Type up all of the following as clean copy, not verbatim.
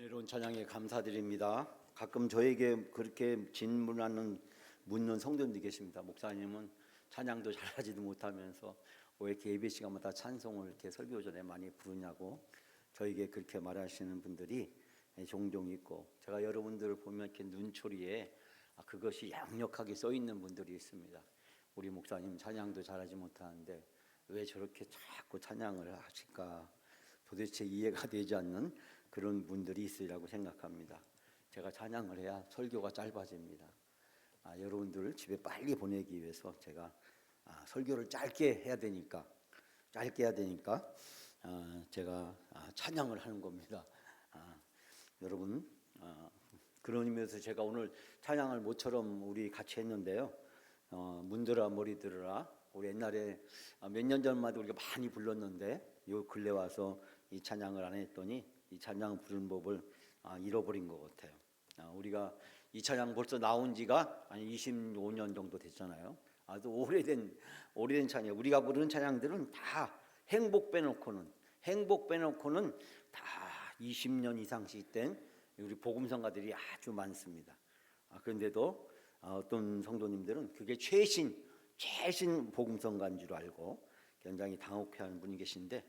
은혜로운 찬양에 감사드립니다. 가끔 저에게 그렇게 묻는 성도님들이 계십니다. 목사님은 찬양도 잘하지도 못하면서 왜 이렇게 예배 시간마다 찬송을 이렇게 설교 전에 많이 부르냐고 저에게 그렇게 말하시는 분들이 종종 있고, 제가 여러분들을 보면 이렇게 눈초리에 그것이 역력하게 써 있는 분들이 있습니다. 우리 목사님 찬양도 잘하지 못하는데 왜 저렇게 자꾸 찬양을 하실까, 도대체 이해가 되지 않는 그런 분들이 있으리라고 생각합니다. 제가 찬양을 해야 설교가 짧아집니다. 여러분들을 집에 빨리 보내기 위해서 제가 설교를 짧게 해야 되니까 제가 찬양을 하는 겁니다. 여러분, 그런 의미에서 제가 오늘 찬양을 모처럼 우리 같이 했는데요. 문들아 머리 들으라, 우리 옛날에 몇 년 전마다 우리가 많이 불렀는데 요 근래 와서 이 찬양을 안 했더니 이 찬양 부르는 법을 잃어버린 것 같아요. 우리가 이 찬양 벌써 나온 지가 한 25년 정도 됐잖아요. 아주 오래된 찬양. 우리가 부르는 찬양들은 다 행복 빼놓고는 다 20년 이상씩 된 우리 복음성가들이 아주 많습니다. 그런데도 어떤 성도님들은 그게 최신 복음성가인 줄 알고 굉장히 당혹해하는 분이 계신데,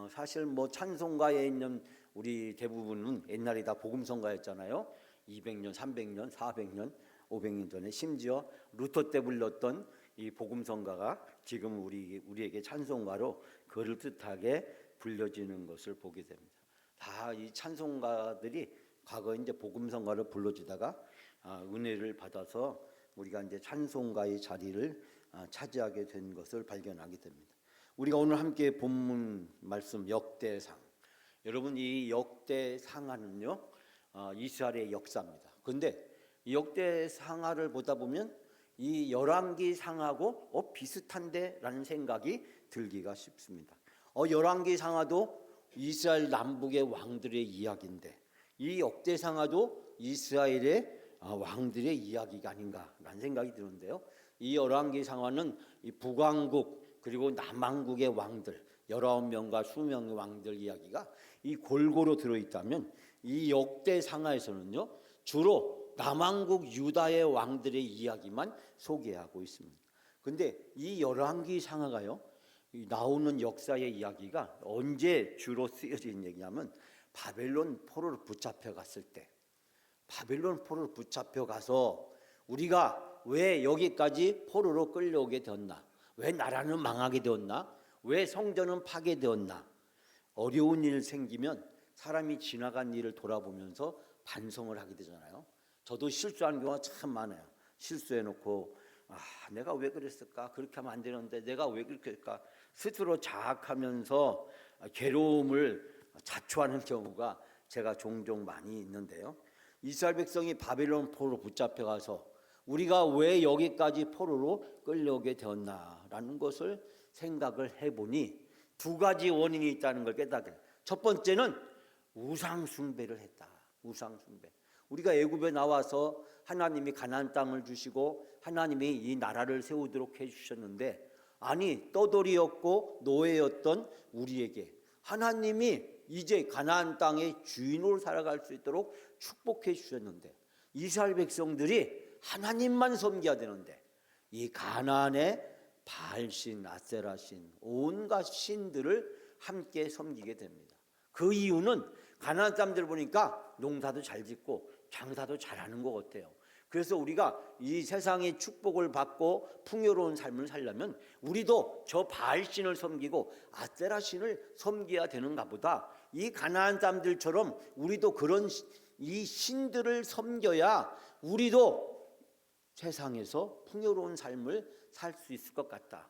사실 뭐 찬송가에 있는 우리 대부분은 옛날에 다 복음성가였잖아요. 200년, 300년, 400년, 500년 전에 심지어 루터 때 불렀던 이 복음성가가 지금 우리에게 찬송가로 그럴듯하게 불려지는 것을 보게 됩니다. 다 이 찬송가들이 과거 이제 복음성가를 불러주다가 은혜를 받아서 우리가 이제 찬송가의 자리를 차지하게 된 것을 발견하게 됩니다. 우리가 오늘 함께 본문 말씀 역대상. 여러분, 이 역대상하는요 이스라엘의 역사입니다. 그런데 이 역대상하를 보다 보면 이 열왕기상하고 비슷한데라는 생각이 들기가 쉽습니다. 열왕기상하도 이스라엘 남북의 왕들의 이야기인데 이 역대상하도 이스라엘의 왕들의 이야기가 아닌가라는 생각이 드는데요. 이 열왕기상하는 이 북왕국 그리고 남왕국의 왕들 19명과 20명의 왕들 이야기가 이 골고루 들어있다면, 이 역대상하에서는요 주로 남왕국 유다의 왕들의 이야기만 소개하고 있습니다. 그런데 이 열왕기상하가요 나오는 역사의 이야기가 언제 주로 쓰여진 얘기냐면, 바벨론 포로로 붙잡혀 갔을 때, 바벨론 포로로 붙잡혀 가서 우리가 왜 여기까지 포로로 끌려오게 되었나, 왜 나라는 망하게 되었나, 왜 성전은 파괴되었나. 어려운 일 생기면 사람이 지나간 일을 돌아보면서 반성을 하게 되잖아요. 저도 실수하는 경우가 참 많아요. 실수해놓고 내가 왜 그랬을까, 그렇게 하면 안 되는데 내가 왜 그렇게 했을까, 스스로 자학하면서 괴로움을 자초하는 경우가 제가 종종 많이 있는데요. 이스라엘 백성이 바벨론 포로로 붙잡혀가서 우리가 왜 여기까지 포로로 끌려오게 되었나라는 것을 생각을 해보니 두 가지 원인이 있다는 걸 깨닫게. 첫 번째는 우상 숭배를 했다. 우상 숭배. 우리가 애굽에 나와서 하나님이 가나안 땅을 주시고 하나님이 이 나라를 세우도록 해주셨는데, 아니 떠돌이였고 노예였던 우리에게 하나님이 이제 가나안 땅의 주인으로 살아갈 수 있도록 축복해 주셨는데, 이스라엘 백성들이 하나님만 섬겨야 되는데 이 가나안의 바알신, 아세라신, 온갖 신들을 함께 섬기게 됩니다. 그 이유는 가나안 사람들 보니까 농사도 잘 짓고 장사도 잘하는 것 같아요. 그래서 우리가 이 세상의 축복을 받고 풍요로운 삶을 살려면 우리도 저 바알신을 섬기고 아세라신을 섬겨야 되는가 보다. 이 가나안 사람들처럼 우리도 그런 이 신들을 섬겨야 우리도 세상에서 풍요로운 삶을 살 수 있을 것 같다.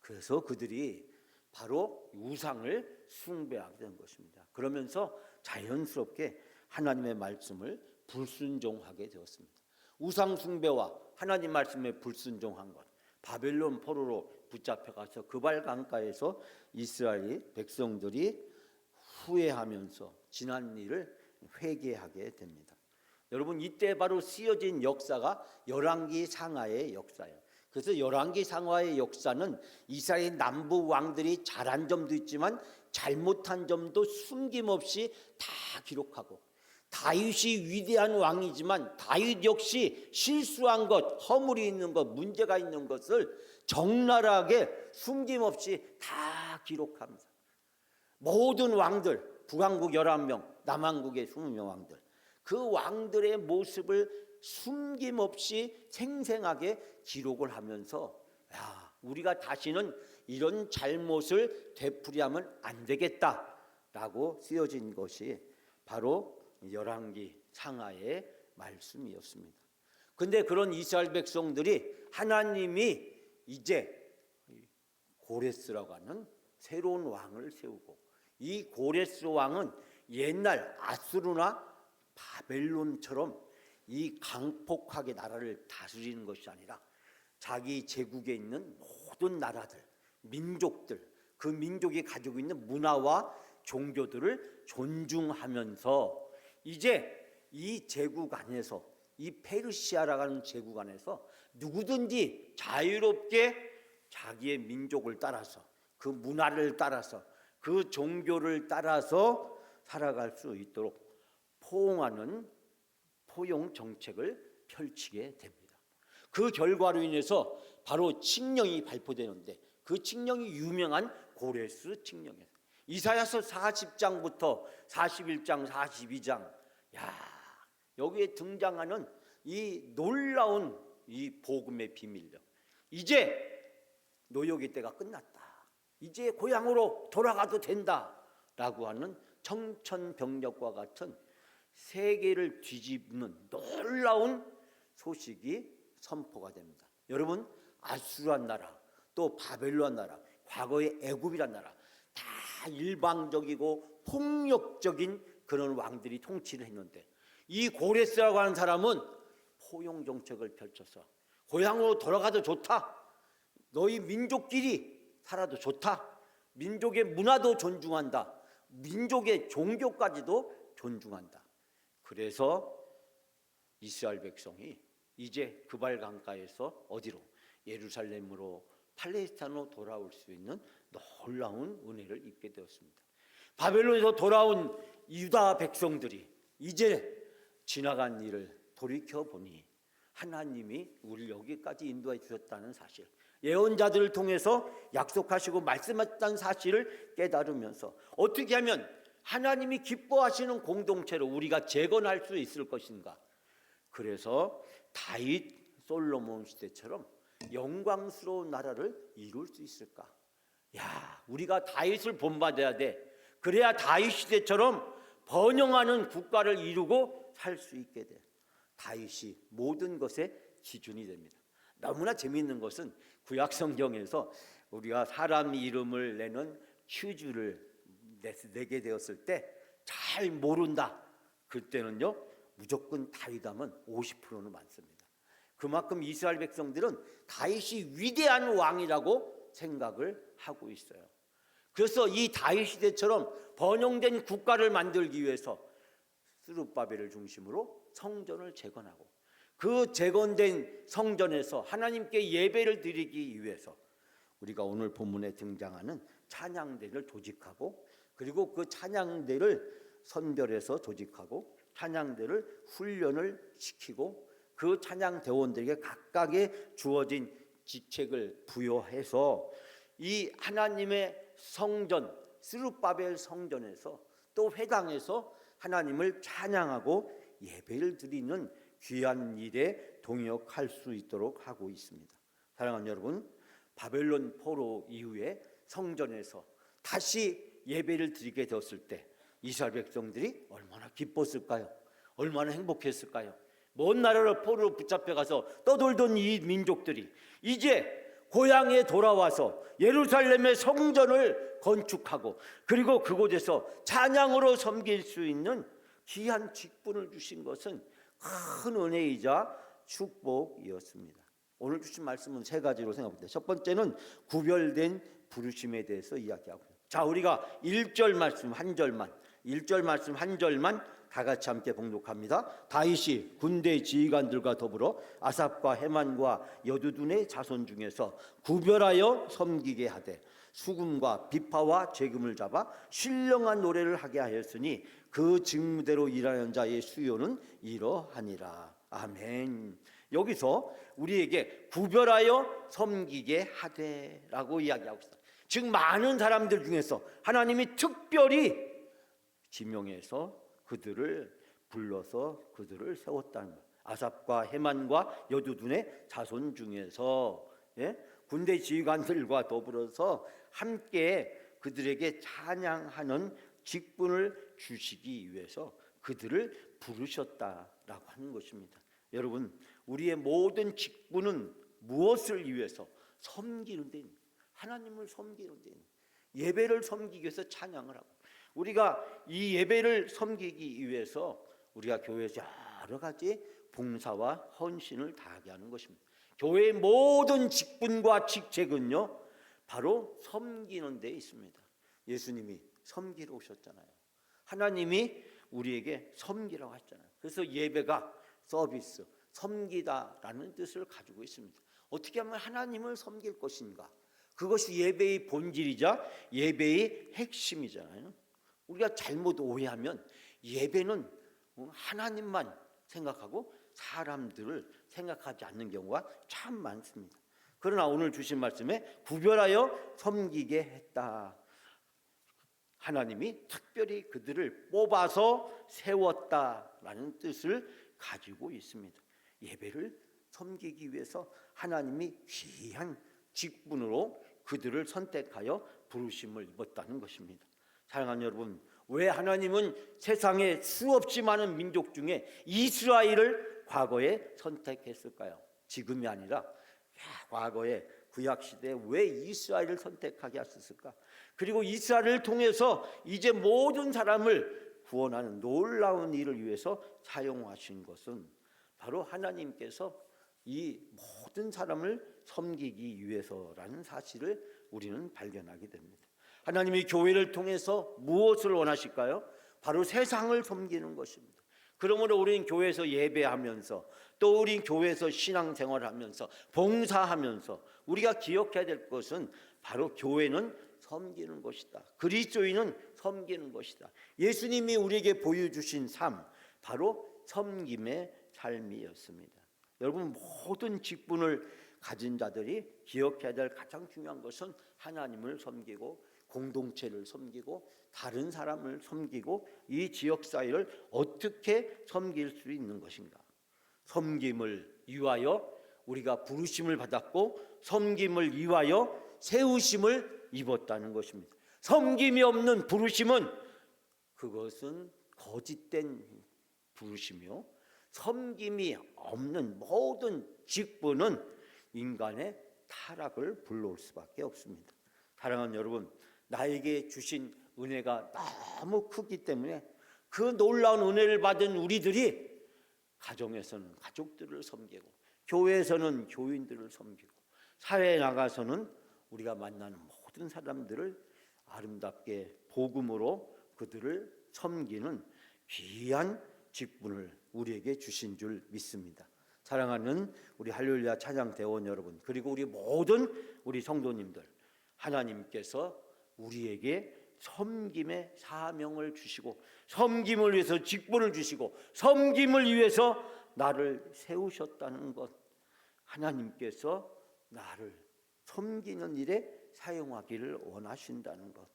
그래서 그들이 바로 우상을 숭배하게 된 것입니다. 그러면서 자연스럽게 하나님의 말씀을 불순종하게 되었습니다. 우상 숭배와 하나님 말씀에 불순종한 것, 바벨론 포로로 붙잡혀가서 그발 강가에서 이스라엘 백성들이 후회하면서 지난 일을 회개하게 됩니다. 여러분, 이때 바로 쓰여진 역사가 열왕기상하의 역사예요. 그래서 열왕기상하의 역사는 이스라엘 남부 왕들이 잘한 점도 있지만 잘못한 점도 숨김없이 다 기록하고, 다윗이 위대한 왕이지만 다윗 역시 실수한 것, 허물이 있는 것, 문제가 있는 것을 적나라하게 숨김없이 다 기록합니다. 모든 왕들, 북왕국 11명, 남왕국의 20명 왕들, 그 왕들의 모습을 숨김없이 생생하게 기록을 하면서 우리가 다시는 이런 잘못을 되풀이하면 안 되겠다라고 쓰여진 것이 바로 열왕기 상하의 말씀이었습니다. 근데 그런 이스라엘 백성들이 하나님이 이제 고레스라고 하는 새로운 왕을 세우고, 이 고레스 왕은 옛날 아수르나 바벨론처럼 이 강폭하게 나라를 다스리는 것이 아니라 자기 제국에 있는 모든 나라들, 민족들, 그 민족이 가지고 있는 문화와 종교들을 존중하면서 이제 이 제국 안에서, 이 페르시아라고 하는 제국 안에서 누구든지 자유롭게 자기의 민족을 따라서, 그 문화를 따라서, 그 종교를 따라서 살아갈 수 있도록 포용하는 포용 정책을 펼치게 됩니다. 그 결과로 인해서 바로 칙령이 발표되는데, 그 칙령이 유명한 고레스 칙령이에요. 이사야서 40장부터 41장, 42장, 여기에 등장하는 이 놀라운 이 복음의 비밀력, 이제 노역의 때가 끝났다, 이제 고향으로 돌아가도 된다라고 하는 청천벽력과 같은 세계를 뒤집는 놀라운 소식이 선포가 됩니다. 여러분, 아수르한 나라, 또 바벨론 나라, 과거의 애굽이란 나라, 다 일방적이고 폭력적인 그런 왕들이 통치를 했는데, 이 고레스라고 하는 사람은 포용 정책을 펼쳐서 고향으로 돌아가도 좋다, 너희 민족끼리 살아도 좋다, 민족의 문화도 존중한다, 민족의 종교까지도 존중한다. 그래서 이스라엘 백성이 이제 그발 강가에서 어디로? 예루살렘으로, 팔레스타인으로 돌아올 수 있는 놀라운 은혜를 입게 되었습니다. 바벨론에서 돌아온 유다 백성들이 이제 지나간 일을 돌이켜보니 하나님이 우리를 여기까지 인도해 주셨다는 사실, 예언자들을 통해서 약속하시고 말씀하셨다는 사실을 깨달으면서 어떻게 하면 하나님이 기뻐하시는 공동체로 우리가 재건할 수 있을 것인가. 그래서 다윗, 솔로몬 시대처럼 영광스러운 나라를 이룰 수 있을까. 우리가 다윗을 본받아야 돼. 그래야 다윗 시대처럼 번영하는 국가를 이루고 살 수 있게 돼. 다윗이 모든 것의 기준이 됩니다. 너무나 재미있는 것은 구약 성경에서 우리가 사람 이름을 내는 퀴즈를 내게 되었을 때 잘 모른다, 그때는요 무조건 다윗하면 50%는 많습니다. 그만큼 이스라엘 백성들은 다윗이 위대한 왕이라고 생각을 하고 있어요. 그래서 이 다윗 시대처럼 번영된 국가를 만들기 위해서 스룹바벨을 중심으로 성전을 재건하고, 그 재건된 성전에서 하나님께 예배를 드리기 위해서 우리가 오늘 본문에 등장하는 찬양대를 조직하고, 그리고 그 찬양대를 선별해서 조직하고, 찬양대를 훈련을 시키고, 그 찬양대원들에게 각각의 주어진 직책을 부여해서 이 하나님의 성전, 스룹바벨 성전에서 또 회당에서 하나님을 찬양하고 예배를 드리는 귀한 일에 동역할 수 있도록 하고 있습니다. 사랑하는 여러분, 바벨론 포로 이후에 성전에서 다시 예배를 드리게 되었을 때 이스라엘 백성들이 얼마나 기뻤을까요? 얼마나 행복했을까요? 먼 나라로 포로로 붙잡혀가서 떠돌던 이 민족들이 이제 고향에 돌아와서 예루살렘의 성전을 건축하고, 그리고 그곳에서 찬양으로 섬길 수 있는 귀한 직분을 주신 것은 큰 은혜이자 축복이었습니다. 오늘 주신 말씀은 세 가지로 생각합니다. 첫 번째는 구별된 부르심에 대해서 이야기하고요. 자, 우리가 1절 말씀 한 절만, 1절 말씀 한 절만 다 같이 함께 봉독합니다. 다윗이 군대 지휘관들과 더불어 아삽과 헤만과 여두둔의 자손 중에서 구별하여 섬기게 하되 수금과 비파와 재금을 잡아 신령한 노래를 하게 하였으니 그 직무대로 일하는 자의 수요는 이러하니라. 아멘. 여기서 우리에게 구별하여 섬기게 하되라고 이야기하고 있어요. 즉 많은 사람들 중에서 하나님이 특별히 지명해서 그들을 불러서 그들을 세웠다는 거예요. 아삽과 헤만과 여두둔의 자손 중에서 군대 지휘관들과 더불어서 함께 그들에게 찬양하는 직분을 주시기 위해서 그들을 부르셨다라고 하는 것입니다. 여러분, 우리의 모든 직분은 무엇을 위해서? 섬기는 데, 하나님을 섬기는 데, 예배를 섬기기 위해서 찬양을 하고, 우리가 이 예배를 섬기기 위해서 우리가 교회에서 여러 가지 봉사와 헌신을 다하게 하는 것입니다. 교회의 모든 직분과 직책은요 바로 섬기는 데 있습니다. 예수님이 섬기러 오셨잖아요. 하나님이 우리에게 섬기라고 했잖아요. 그래서 예배가 서비스, 섬기다라는 뜻을 가지고 있습니다. 어떻게 하면 하나님을 섬길 것인가? 그것이 예배의 본질이자 예배의 핵심이잖아요. 우리가 잘못 오해하면 예배는 하나님만 생각하고 사람들을 생각하지 않는 경우가 참 많습니다. 그러나 오늘 주신 말씀에 구별하여 섬기게 했다. 하나님이 특별히 그들을 뽑아서 세웠다라는 뜻을 가지고 있습니다. 예배를 섬기기 위해서 하나님이 귀한 직분으로 그들을 선택하여 부르심을 입었다는 것입니다. 사랑하는 여러분, 왜 하나님은 세상에 수없이 많은 민족 중에 이스라엘을 과거에 선택했을까요? 지금이 아니라 과거에 구약시대에 왜 이스라엘을 선택하게 하셨을까? 그리고 이스라엘을 통해서 이제 모든 사람을 구원하는 놀라운 일을 위해서 사용하신 것은 바로 하나님께서 이 모든 사람을 섬기기 위해서라는 사실을 우리는 발견하게 됩니다. 하나님이 교회를 통해서 무엇을 원하실까요? 바로 세상을 섬기는 것입니다. 그러므로 우리는 교회에서 예배하면서 또 우린 교회에서 신앙생활하면서 봉사하면서 우리가 기억해야 될 것은 바로 교회는 섬기는 것이다. 그리스도인은 섬기는 것이다. 예수님이 우리에게 보여주신 삶, 바로 섬김의 삶이었습니다. 여러분, 모든 직분을 가진 자들이 기억해야 될 가장 중요한 것은 하나님을 섬기고 공동체를 섬기고 다른 사람을 섬기고 이 지역사회를 어떻게 섬길 수 있는 것인가. 섬김을 위하여 우리가 부르심을 받았고 섬김을 위하여 세우심을 입었다는 것입니다. 섬김이 없는 부르심은 그것은 거짓된 부르심이요, 섬김이 없는 모든 직분은 인간의 타락을 불러올 수밖에 없습니다. 사랑하는 여러분, 나에게 주신 은혜가 너무 크기 때문에 그 놀라운 은혜를 받은 우리들이 가정에서는 가족들을 섬기고 교회에서는 교인들을 섬기고 사회에 나가서는 우리가 만나는 모든 사람들을 아름답게 복음으로 그들을 섬기는 귀한 직분을 우리에게 주신 줄 믿습니다. 사랑하는 우리 할렐루야 찬양 대원 여러분, 그리고 우리 모든 우리 성도님들, 하나님께서 우리에게 섬김의 사명을 주시고 섬김을 위해서 직분을 주시고 섬김을 위해서 나를 세우셨다는 것, 하나님께서 나를 섬기는 일에 사용하기를 원하신다는 것,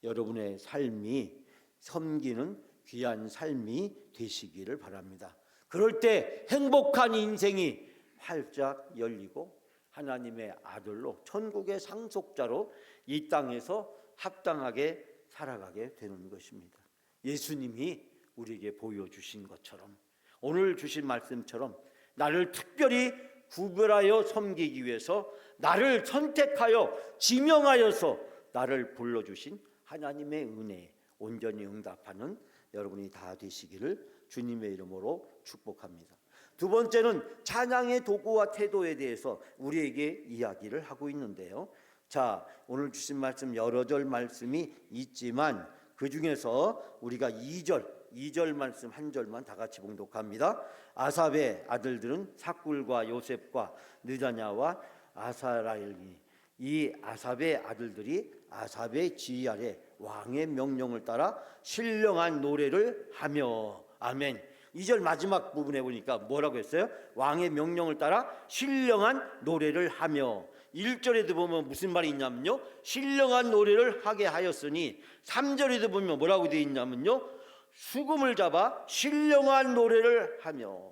여러분의 삶이 섬기는 귀한 삶이 되시기를 바랍니다. 그럴 때 행복한 인생이 활짝 열리고 하나님의 아들로 천국의 상속자로 이 땅에서 합당하게 살아가게 되는 것입니다. 예수님이 우리에게 보여주신 것처럼 오늘 주신 말씀처럼 나를 특별히 구별하여 섬기기 위해서 나를 선택하여 지명하여서 나를 불러주신 하나님의 은혜에 온전히 응답하는 여러분이 다 되시기를 주님의 이름으로 축복합니다. 두 번째는 찬양의 도구와 태도에 대해서 우리에게 이야기를 하고 있는데요. 자, 오늘 주신 말씀 여러 절 말씀이 있지만 그 중에서 우리가 2절 말씀 한 절만 다 같이 봉독합니다. 아삽의 아들들은 삭굴과 요셉과 느다냐와 아사라엘이, 이 아삽의 아들들이 아삽의 지휘 아래 왕의 명령을 따라 신령한 노래를 하며. 아멘. 2절 마지막 부분에 보니까 뭐라고 했어요? 왕의 명령을 따라 신령한 노래를 하며. 1절에도 보면 무슨 말이 있냐면요, 신령한 노래를 하게 하였으니, 3절에도 보면 뭐라고 되어 있냐면요, 수금을 잡아 신령한 노래를 하며.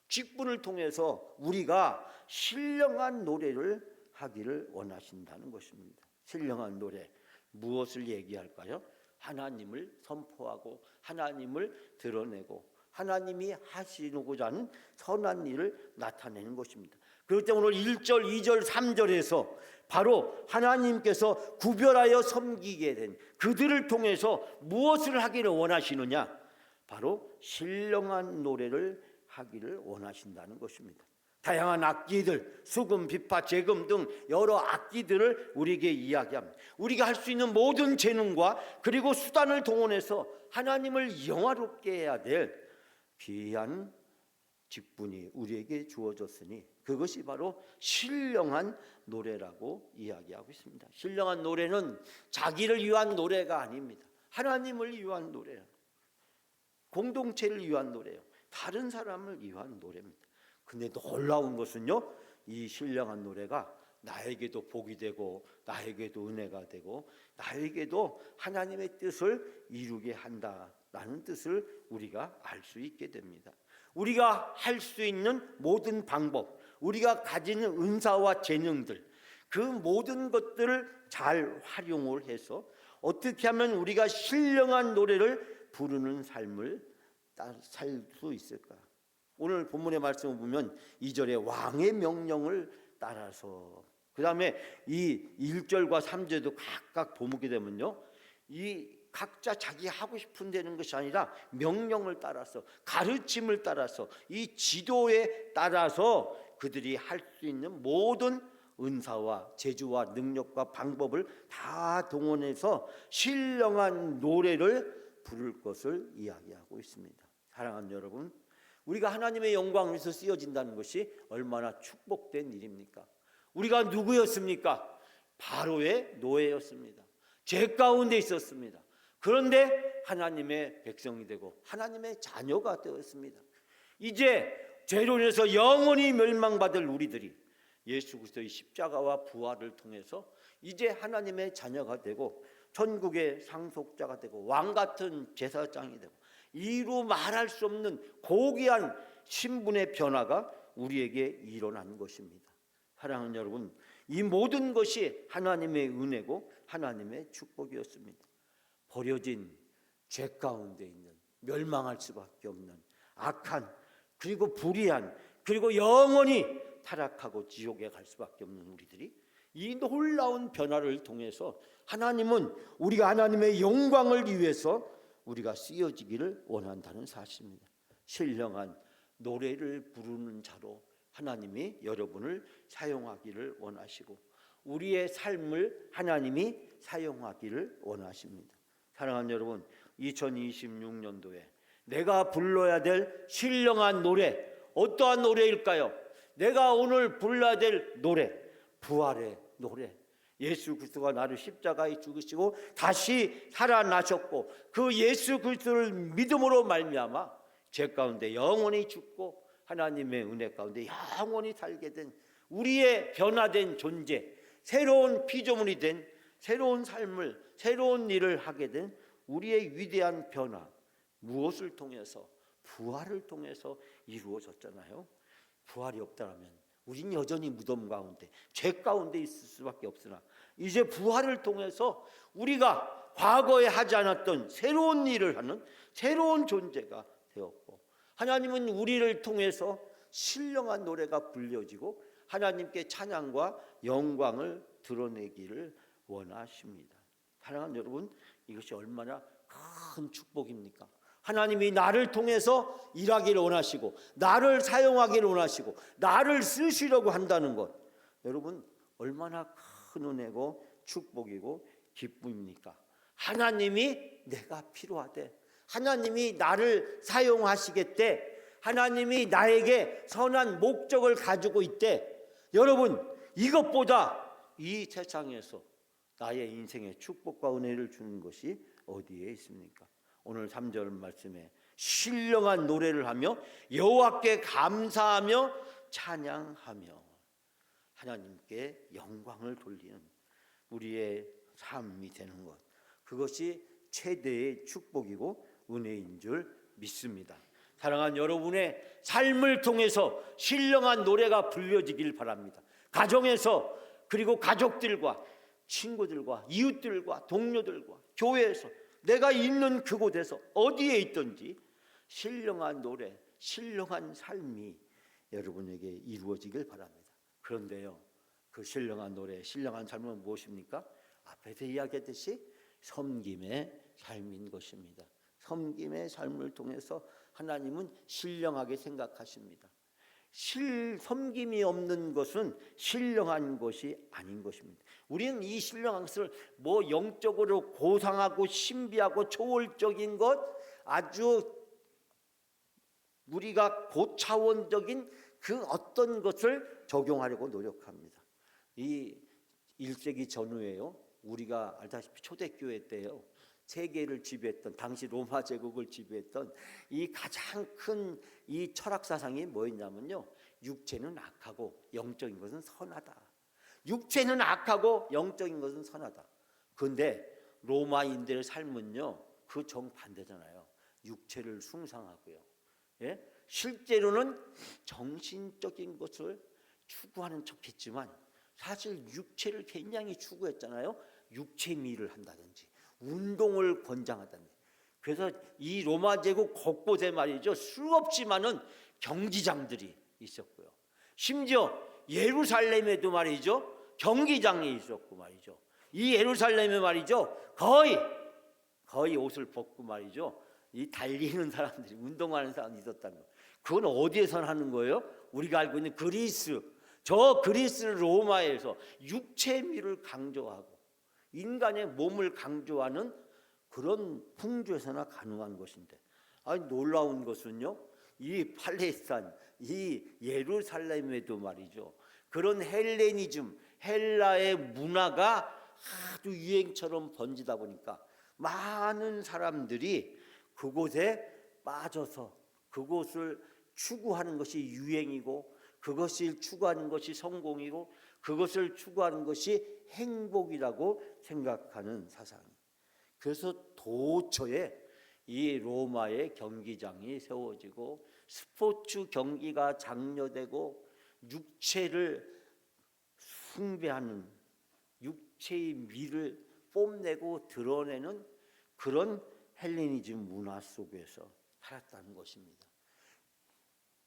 직분을 통해서 우리가 신령한 노래를 하기를 원하신다는 것입니다. 신령한 노래, 무엇을 얘기할까요? 하나님을 선포하고 하나님을 드러내고 하나님이 하시고자 하는 선한 일을 나타내는 것입니다. 그렇기 때문에 오늘 1절, 2절, 3절에서 바로 하나님께서 구별하여 섬기게 된 그들을 통해서 무엇을 하기를 원하시느냐? 바로 신령한 노래를 하기를 원하신다는 것입니다. 다양한 악기들, 수금, 비파, 재금 등 여러 악기들을 우리에게 이야기합니다. 우리가 할 수 있는 모든 재능과 그리고 수단을 동원해서 하나님을 영화롭게 해야 될 귀한 직분이 우리에게 주어졌으니 그것이 바로 신령한 노래라고 이야기하고 있습니다. 신령한 노래는 자기를 위한 노래가 아닙니다. 하나님을 위한 노래예요. 공동체를 위한 노래예요. 다른 사람을 위한 노래입니다. 근데 놀라운 것은요, 이 신령한 노래가 나에게도 복이 되고 나에게도 은혜가 되고 나에게도 하나님의 뜻을 이루게 한다라는 뜻을 우리가 알 수 있게 됩니다. 우리가 할 수 있는 모든 방법, 우리가 가지는 은사와 재능들, 그 모든 것들을 잘 활용을 해서 어떻게 하면 우리가 신령한 노래를 부르는 삶을 살 수 있을까? 오늘 본문의 말씀을 보면 2절에 왕의 명령을 따라서, 그 다음에 이 1절과 3절도 각각 보게 되면요, 이 각자 자기 하고 싶은 되는 것이 아니라 명령을 따라서, 가르침을 따라서, 이 지도에 따라서 그들이 할 수 있는 모든 은사와 재주와 능력과 방법을 다 동원해서 신령한 노래를 부를 것을 이야기하고 있습니다. 사랑하는 여러분, 우리가 하나님의 영광을 위해서 쓰여진다는 것이 얼마나 축복된 일입니까? 우리가 누구였습니까? 바로의 노예였습니다. 죄 가운데 있었습니다. 그런데 하나님의 백성이 되고 하나님의 자녀가 되었습니다. 이제 죄로 인해서 영원히 멸망받을 우리들이 예수 그리스도의 십자가와 부활을 통해서 이제 하나님의 자녀가 되고 천국의 상속자가 되고 왕같은 제사장이 되고 이루 말할 수 없는 고귀한 신분의 변화가 우리에게 일어난 것입니다. 사랑하는 여러분, 이 모든 것이 하나님의 은혜고 하나님의 축복이었습니다. 버려진 죄 가운데 있는, 멸망할 수밖에 없는 악한, 그리고 불의한, 그리고 영원히 타락하고 지옥에 갈 수밖에 없는 우리들이 이 놀라운 변화를 통해서 하나님은 우리가 하나님의 영광을 위해서 우리가 쓰여지기를 원한다는 사실입니다. 신령한 노래를 부르는 자로 하나님이 여러분을 사용하기를 원하시고 우리의 삶을 하나님이 사용하기를 원하십니다. 사랑하는 여러분, 2026년도에 내가 불러야 될 신령한 노래, 어떠한 노래일까요? 내가 오늘 불러야 될 노래, 부활의 노래. 예수 그리스도가 나를 십자가에 죽으시고 다시 살아나셨고 그 예수 그리스도를 믿음으로 말미암아 죄 가운데 영원히 죽고 하나님의 은혜 가운데 영원히 살게 된 우리의 변화된 존재, 새로운 피조물이 된 새로운 삶을, 새로운 일을 하게 된 우리의 위대한 변화, 무엇을 통해서? 부활을 통해서 이루어졌잖아요. 부활이 없다면 우린 여전히 무덤 가운데, 죄 가운데 있을 수밖에 없으나 이제 부활을 통해서 우리가 과거에 하지 않았던 새로운 일을 하는 새로운 존재가 되었고 하나님은 우리를 통해서 신령한 노래가 불려지고 하나님께 찬양과 영광을 드러내기를 원하십니다. 사랑하는 여러분, 이것이 얼마나 큰 축복입니까? 하나님이 나를 통해서 일하기를 원하시고 나를 사용하기를 원하시고 나를 쓰시려고 한다는 것, 여러분 얼마나 큰 은혜고 축복이고 기쁨입니까? 하나님이 내가 필요하대, 하나님이 나를 사용하시겠대, 하나님이 나에게 선한 목적을 가지고 있대. 여러분, 이것보다 이 세상에서 나의 인생에 축복과 은혜를 주는 것이 어디에 있습니까? 오늘 3절 말씀에 신령한 노래를 하며 여호와께 감사하며 찬양하며 하나님께 영광을 돌리는 우리의 삶이 되는 것, 그것이 최대의 축복이고 은혜인 줄 믿습니다. 사랑하는 여러분의 삶을 통해서 신령한 노래가 불려지길 바랍니다. 가정에서, 그리고 가족들과 친구들과 이웃들과 동료들과 교회에서, 내가 있는 그곳에서 어디에 있든지 신령한 노래, 신령한 삶이 여러분에게 이루어지길 바랍니다. 그런데요, 그 신령한 노래, 신령한 삶은 무엇입니까? 앞에서 이야기했듯이 섬김의 삶인 것입니다. 섬김의 삶을 통해서 하나님은 신령하게 생각하십니다. 섬김이 없는 것은 신령한 것이 아닌 것입니다. 우리는 이 신령한 것을 뭐 영적으로 고상하고 신비하고 초월적인 것, 아주 우리가 고차원적인 그 어떤 것을 적용하려고 노력합니다. 이 1세기 전후에요, 우리가 알다시피 초대교회 때요, 세계를 지배했던, 당시 로마 제국을 지배했던 이 가장 큰 이 철학 사상이 뭐였냐면요, 육체는 악하고 영적인 것은 선하다. 육체는 악하고 영적인 것은 선하다. 그런데 로마인들의 삶은요, 그 정반대잖아요. 육체를 숭상하고요, 예? 실제로는 정신적인 것을 추구하는 척했지만 사실 육체를 굉장히 추구했잖아요. 육체미를 한다든지 운동을 권장하다든지. 그래서 이 로마 제국 곳곳에 말이죠, 수없이 많은 경기장들이 있었고요. 심지어 예루살렘에도 말이죠, 경기장이 있었고 말이죠. 이 예루살렘에 말이죠, 거의 옷을 벗고 말이죠, 이 달리는 사람들이, 운동하는 사람들이 있었다는 거. 그건 어디에서 하는 거예요? 우리가 알고 있는 그리스, 저 그리스 로마에서 육체미를 강조하고 인간의 몸을 강조하는 그런 풍조에서나 가능한 것인데, 아니 놀라운 것은요, 이 팔레스타인, 이 예루살렘에도 말이죠, 그런 헬레니즘, 헬라의 문화가 아주 유행처럼 번지다 보니까 많은 사람들이 그곳에 빠져서 그곳을 추구하는 것이 유행이고, 그것을 추구하는 것이 성공이고, 그것을 추구하는 것이 행복이라고 생각하는 사상이. 그래서 도처에 이 로마의 경기장이 세워지고 스포츠 경기가 장려되고 육체를 숭배하는, 육체의 미를 뽐내고 드러내는 그런 헬레니즘 문화 속에서 살았다는 것입니다.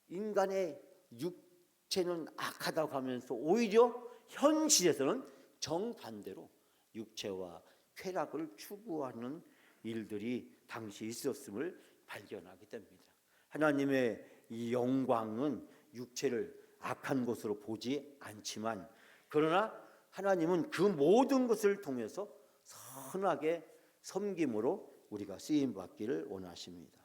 인간의 육체는 악하다고 하면서 오히려 현실에서는 정반대로 육체와 쾌락을 추구하는 일들이 당시 있었음을 발견하게 됩니다. 하나님의 이 영광은 육체를 악한 것으로 보지 않지만, 그러나 하나님은 그 모든 것을 통해서 선하게 섬김으로 우리가 쓰임받기를 원하십니다.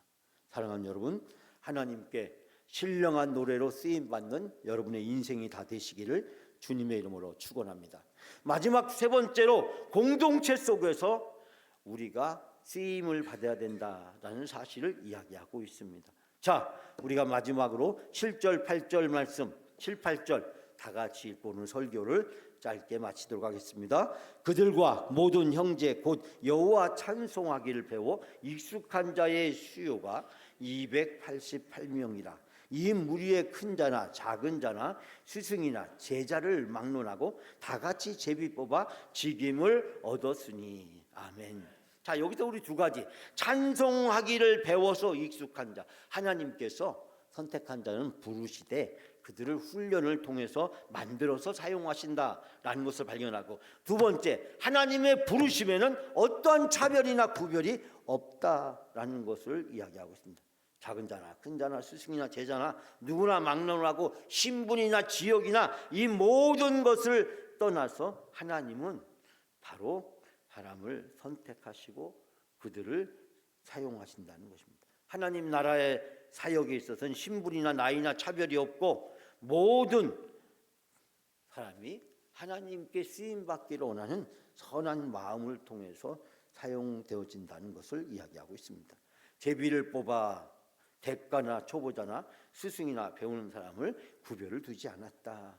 사랑하는 여러분, 하나님께 신령한 노래로 쓰임받는 여러분의 인생이 다 되시기를 주님의 이름으로 축원합니다. 마지막 세 번째로, 공동체 속에서 우리가 쓰임을 받아야 된다라는 사실을 이야기하고 있습니다. 자, 우리가 마지막으로 7절 8절 말씀, 7, 8절 다 같이 보는 설교를 짧게 마치도록 하겠습니다. 그들과 모든 형제 곧 여호와 찬송하기를 배워 익숙한 자의 수요가 288명이라. 이 무리의 큰 자나 작은 자나 스승이나 제자를 막론하고 다 같이 제비 뽑아 직임을 얻었으니. 아멘. 자, 여기서 우리 두 가지, 찬송하기를 배워서 익숙한 자, 하나님께서 선택한 자는 부르시되 그들을 훈련을 통해서 만들어서 사용하신다라는 것을 발견하고, 두 번째, 하나님의 부르심에는 어떠한 차별이나 구별이 없다라는 것을 이야기하고 있습니다. 작은 자나 큰 자나 스승이나 제자나 누구나 막론하고 신분이나 지역이나 이 모든 것을 떠나서 하나님은 바로 사람을 선택하시고 그들을 사용하신다는 것입니다. 하나님 나라의 사역에 있어서는 신분이나 나이나 차별이 없고 모든 사람이 하나님께 쓰임받기를 원하는 선한 마음을 통해서 사용되어진다는 것을 이야기하고 있습니다. 제비를 뽑아 대가나 초보자나 스승이나 배우는 사람을 구별을 두지 않았다.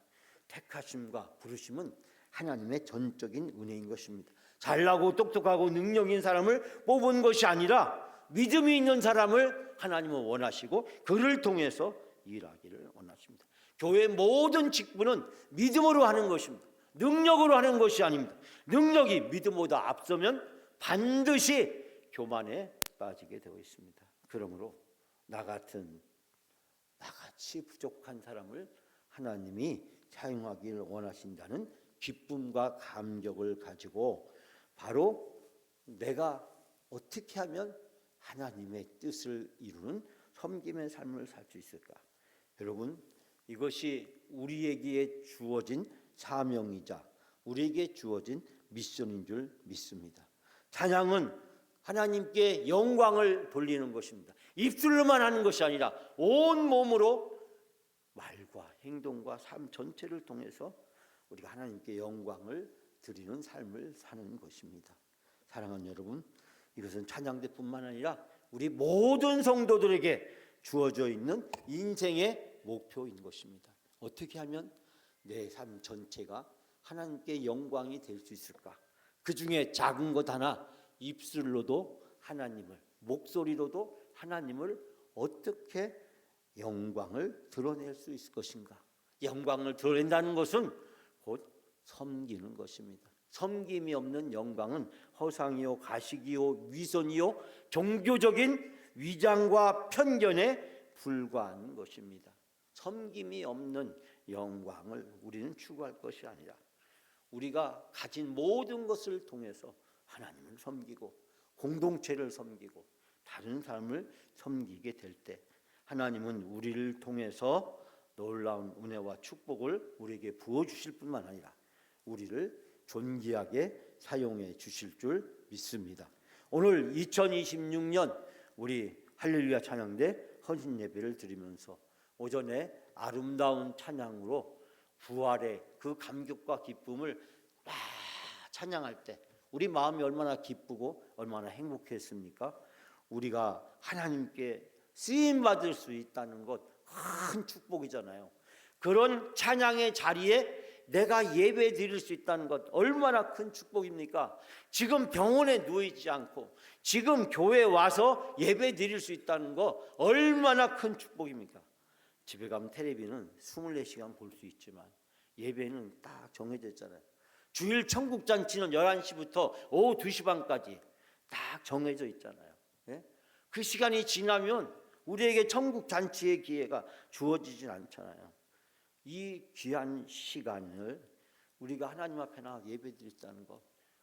택하심과 부르심은 하나님의 전적인 은혜인 것입니다. 잘나고 똑똑하고 능력 있는 사람을 뽑은 것이 아니라 믿음이 있는 사람을 하나님은 원하시고 그를 통해서 일하기를 원하십니다. 교회의 모든 직분은 믿음으로 하는 것입니다. 능력으로 하는 것이 아닙니다. 능력이 믿음보다 앞서면 반드시 교만에 빠지게 되어 있습니다. 그러므로 나같이 부족한 사람을 하나님이 사용하기를 원하신다는 기쁨과 감격을 가지고 바로 내가 어떻게 하면 하나님의 뜻을 이루는 섬김의 삶을 살 수 있을까? 여러분, 이것이 우리에게 주어진 사명이자 우리에게 주어진 미션인 줄 믿습니다. 찬양은 하나님께 영광을 돌리는 것입니다. 입술로만 하는 것이 아니라 온 몸으로 말과 행동과 삶 전체를 통해서 우리가 하나님께 영광을 드리는 삶을 사는 것입니다. 사랑하는 여러분, 이것은 찬양대뿐만 아니라 우리 모든 성도들에게 주어져 있는 인생의 목표인 것입니다. 어떻게 하면 내 삶 전체가 하나님께 영광이 될 수 있을까? 그 중에 작은 것 하나, 입술로도 하나님을, 목소리로도 하나님을 어떻게 영광을 드러낼 수 있을 것인가? 영광을 드러낸다는 것은 곧 섬기는 것입니다. 섬김이 없는 영광은 허상이요, 가식이요, 위선이요, 종교적인 위장과 편견에 불과한 것입니다. 섬김이 없는 영광을 우리는 추구할 것이 아니라 우리가 가진 모든 것을 통해서 하나님을 섬기고 공동체를 섬기고 다른 사람을 섬기게 될 때 하나님은 우리를 통해서 놀라운 은혜와 축복을 우리에게 부어주실 뿐만 아니라 우리를 존귀하게 사용해 주실 줄 믿습니다. 오늘 2026년 우리 할렐루야 찬양대 헌신 예배를 드리면서 오전에 아름다운 찬양으로 부활의 그 감격과 기쁨을 찬양할 때 우리 마음이 얼마나 기쁘고 얼마나 행복했습니까? 우리가 하나님께 쓰임받을 수 있다는 것 큰 축복이잖아요. 그런 찬양의 자리에 내가 예배 드릴 수 있다는 것 얼마나 큰 축복입니까? 지금 병원에 누워있지 않고 지금 교회에 와서 예배 드릴 수 있다는 거 얼마나 큰 축복입니까? 집에 가면 텔레비는 24시간 볼 수 있지만 예배는 딱 정해져 있잖아요. 주일 천국잔치는 11시부터 오후 2시 반까지 딱 정해져 있잖아요. 예? 그 시간이 지나면 우리에게 천국잔치의 기회가 주어지진 않잖아요. 이 귀한 시간을 우리가 하나님 앞에 나가 예배드렸다는 것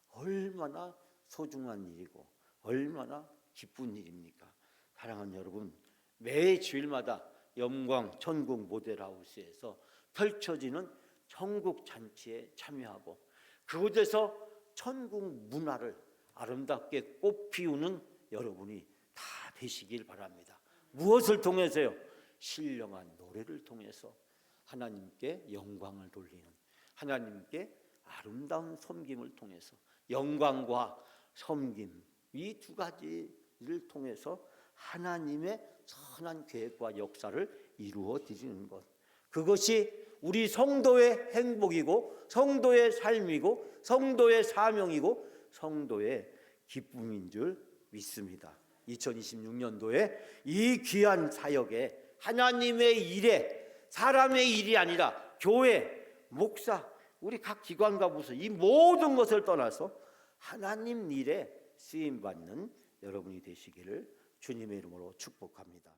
얼마나 소중한 일이고 얼마나 기쁜 일입니까? 사랑하는 여러분, 매 주일마다 영광 천국 모델하우스에서 펼쳐지는 천국 잔치에 참여하고 그곳에서 천국 문화를 아름답게 꽃피우는 여러분이 다 되시길 바랍니다. 무엇을 통해서요? 신령한 노래를 통해서 하나님께 영광을 돌리는, 하나님께 아름다운 섬김을 통해서 영광과 섬김 이 두 가지를 통해서 하나님의 선한 계획과 역사를 이루어 드리는 것, 그것이 우리 성도의 행복이고 성도의 삶이고 성도의 사명이고 성도의 기쁨인 줄 믿습니다. 2026년도에 이 귀한 사역에 하나님의 일에 사람의 일이 아니라 교회, 목사, 우리 각 기관과 부서 이 모든 것을 떠나서 하나님 일에 쓰임받는 여러분이 되시기를 주님의 이름으로 축복합니다.